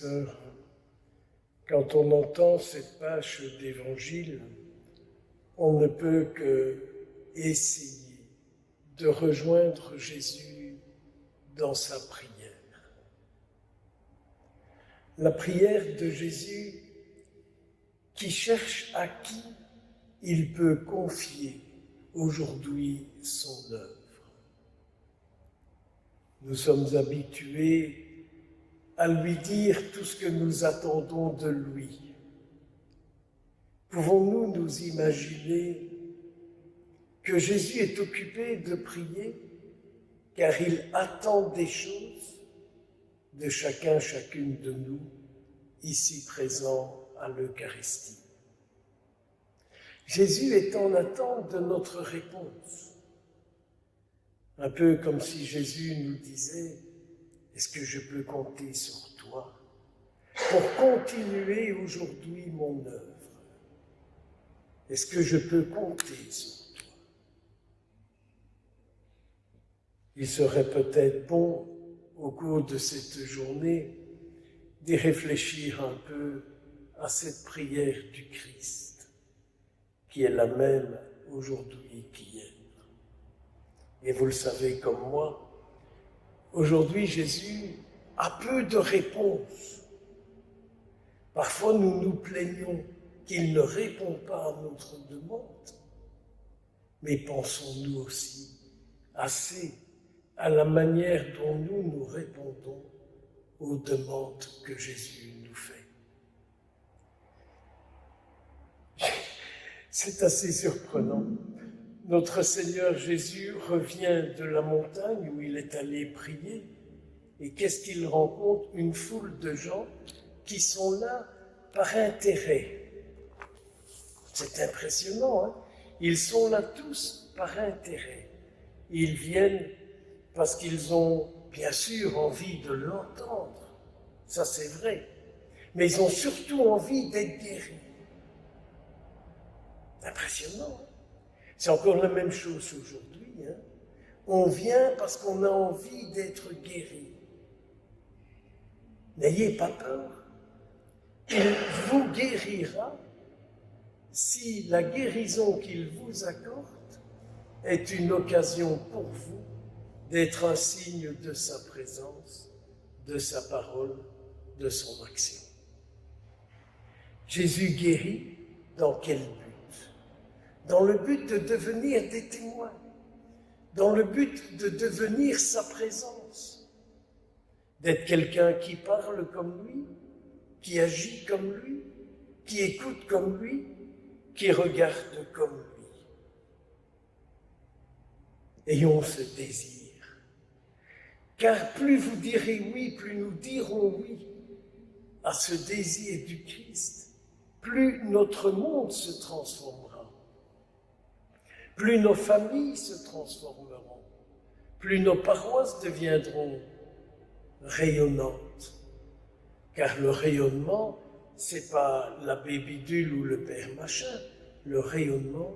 sœurs, quand on entend cette page d'évangile, on ne peut que essayer de rejoindre Jésus dans sa prière. La prière de Jésus qui cherche à qui il peut confier aujourd'hui son œuvre. Nous sommes habitués à lui dire tout ce que nous attendons de lui. Pouvons-nous nous imaginer que Jésus est occupé de prier car il attend des choses de chacun, chacune de nous, ici présents à l'Eucharistie. Jésus est en attente de notre réponse. Un peu comme si Jésus nous disait « Est-ce que je peux compter sur toi pour continuer aujourd'hui mon œuvre? Est-ce que je peux compter sur toi ?» Il serait peut-être bon, au cours de cette journée, d'y réfléchir un peu à cette prière du Christ, qui est la même aujourd'hui qu'hier. Et vous le savez comme moi, aujourd'hui Jésus a peu de réponses. Parfois nous nous plaignons qu'il ne répond pas à notre demande, mais pensons-nous aussi assez à la manière dont nous répondons aux demandes que Jésus nous fait. C'est assez surprenant. Notre Seigneur Jésus revient de la montagne où il est allé prier. Et qu'est-ce qu'il rencontre? Une foule de gens qui sont là par intérêt. C'est impressionnant, hein? Ils sont là tous par intérêt. Ils viennent parce qu'ils ont bien sûr envie de l'entendre. Ça, c'est vrai. Mais ils ont surtout envie d'être guéris. Impressionnant. C'est encore la même chose aujourd'hui. Hein? On vient parce qu'on a envie d'être guéri. N'ayez pas peur. Il vous guérira si la guérison qu'il vous accorde est une occasion pour vous d'être un signe de sa présence, de sa parole, de son action. Jésus guérit dans quel but? Dans le but de devenir des témoins, dans le but de devenir sa présence, d'être quelqu'un qui parle comme lui, qui agit comme lui, qui écoute comme lui, qui regarde comme lui. Ayons ce désir, car plus vous direz oui, plus nous dirons oui à ce désir du Christ, plus notre monde se transformera. Plus nos familles se transformeront, plus nos paroisses deviendront rayonnantes. Car le rayonnement, c'est pas l'abbé Bidule ou le père machin. Le rayonnement,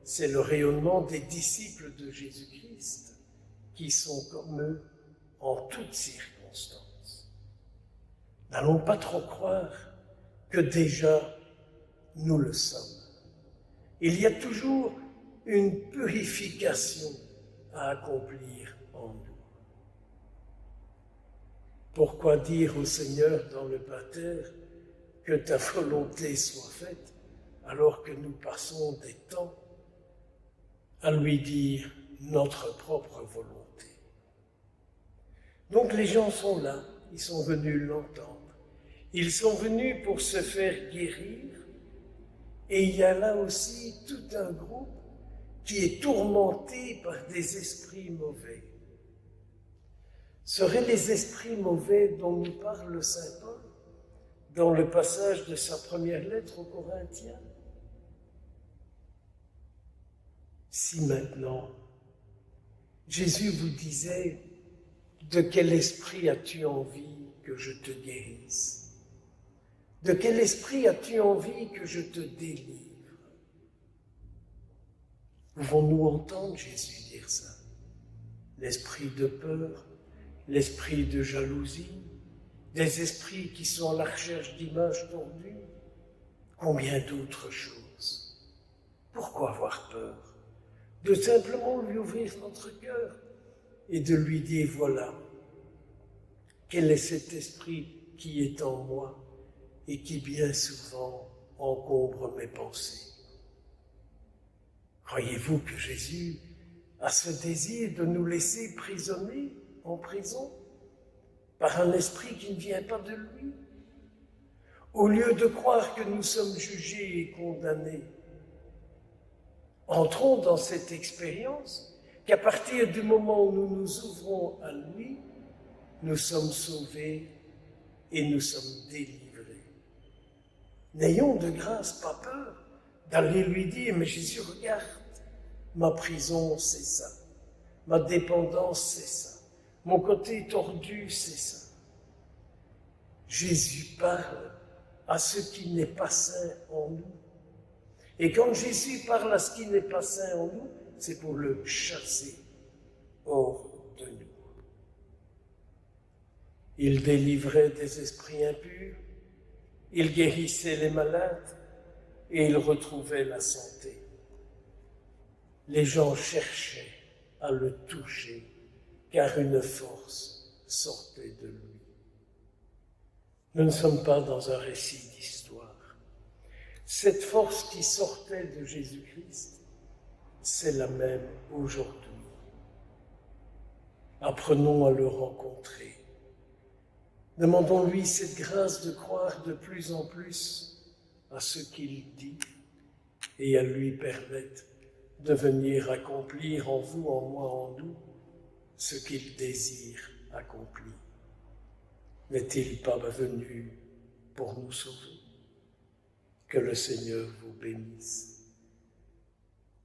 c'est le rayonnement des disciples de Jésus-Christ, qui sont comme eux en toutes circonstances. N'allons pas trop croire que déjà nous le sommes. Il y a toujours une purification à accomplir en nous. Pourquoi dire au Seigneur dans le pater que ta volonté soit faite alors que nous passons des temps à lui dire notre propre volonté? Donc les gens sont là, ils sont venus l'entendre. Ils sont venus pour se faire guérir et il y a là aussi tout un groupe qui est tourmenté par des esprits mauvais. Seraient les esprits mauvais dont nous parle saint Paul dans le passage de sa première lettre aux Corinthiens? Si maintenant, Jésus vous disait « De quel esprit as-tu envie que je te guérisse? De quel esprit as-tu envie que je te délivre ?» Pouvons-nous entendre Jésus dire ça? L'esprit de peur, l'esprit de jalousie, des esprits qui sont à la recherche d'images tordues, combien d'autres choses. Pourquoi avoir peur? De simplement lui ouvrir notre cœur et de lui dire, voilà, quel est cet esprit qui est en moi et qui bien souvent encombre mes pensées. Croyez-vous que Jésus a ce désir de nous laisser prisonniers en prison par un esprit qui ne vient pas de lui? Au lieu de croire que nous sommes jugés et condamnés, entrons dans cette expérience qu'à partir du moment où nous nous ouvrons à lui, nous sommes sauvés et nous sommes délivrés. N'ayons de grâce pas peur d'aller lui dire, mais Jésus, regarde, ma prison, c'est ça. Ma dépendance, c'est ça. Mon côté tordu, c'est ça. Jésus parle à ce qui n'est pas saint en nous. Et quand Jésus parle à ce qui n'est pas saint en nous, c'est pour le chasser hors de nous. Il délivrait des esprits impurs, il guérissait les malades et il retrouvait la santé. Les gens cherchaient à le toucher car une force sortait de lui. Nous ne sommes pas dans un récit d'histoire. Cette force qui sortait de Jésus-Christ, c'est la même aujourd'hui. Apprenons à le rencontrer. Demandons-lui cette grâce de croire de plus en plus à ce qu'il dit et à lui permettre de venir accomplir en vous, en moi, en nous, ce qu'il désire accomplir. N'est-il pas venu pour nous sauver? Que le Seigneur vous bénisse,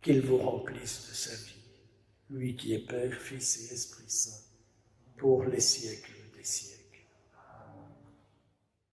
qu'il vous remplisse de sa vie, lui qui est Père, Fils et Esprit Saint, pour les siècles des siècles.